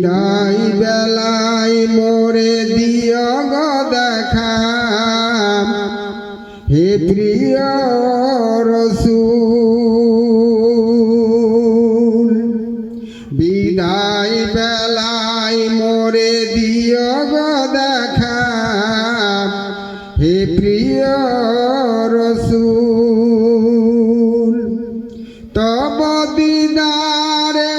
বিদায় বেলায় মোরে দিও গো দেখা হে প্রিয় রসূল বিদায় বেলায় মোরে দিও গো দেখা হে প্রিয় রসূল তব দিদারে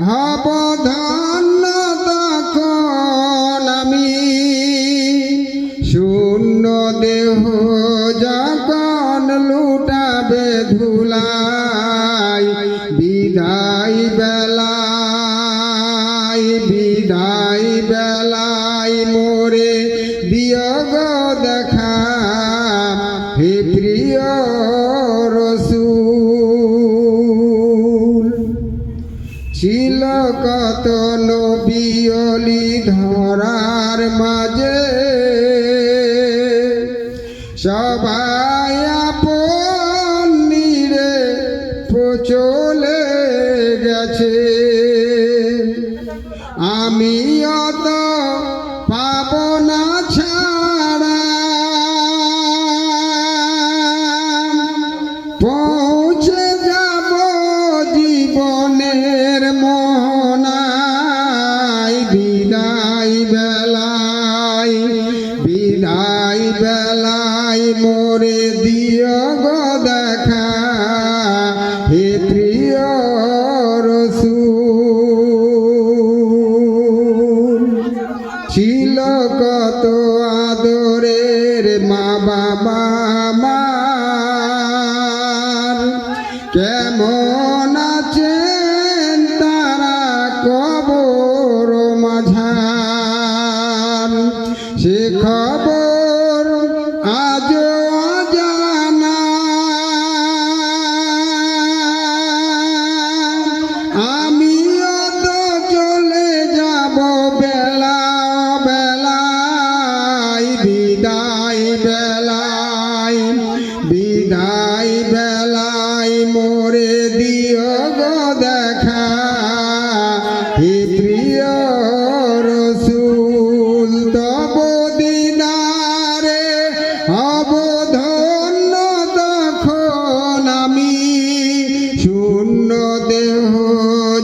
হব ধন্য তখন আমি শূন্য দেহ যখন লুটাবে ধুলাই বিদায় বেলায় মোরে দিও গো দেখা হে প্রিয় রসূল ছিল কত নবী ওলি ধরার মাঝে সবাই আপন নিরে চলে গেছে আমিও তো পাব না ছাড়া পৌঁছে যাব জীবনের মোহনায় বিদায় বেলায় মোরে দিও গো দেখা হে প্রিয় রসূল ছিল কত আদরের মা বাবা আমার কেমন আছেন তারা কবর মাঝার সে খবর আজও অজানা আমিও তো চলে যাব বেলায় বিদায় বেলায় মোরে দিও গো দেখা হে প্রিয় রসূল তব দিদারে হব ধন্য তখন আমি শূন্য দেহ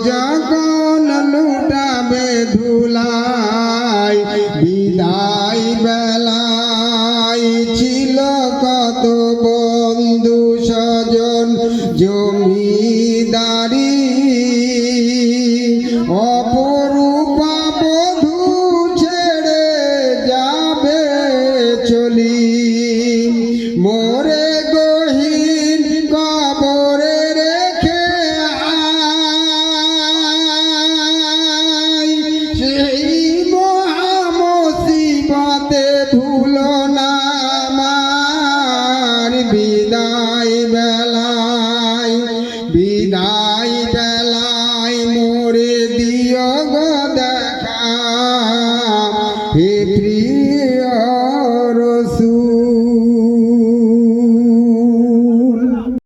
যখন লুটাবে ধুলাই বিদায় বেলায় ছিল কত বন্ধু স্বজন জমিদারি অপরূপা বধূ ছেড়ে যাবে চলি মোর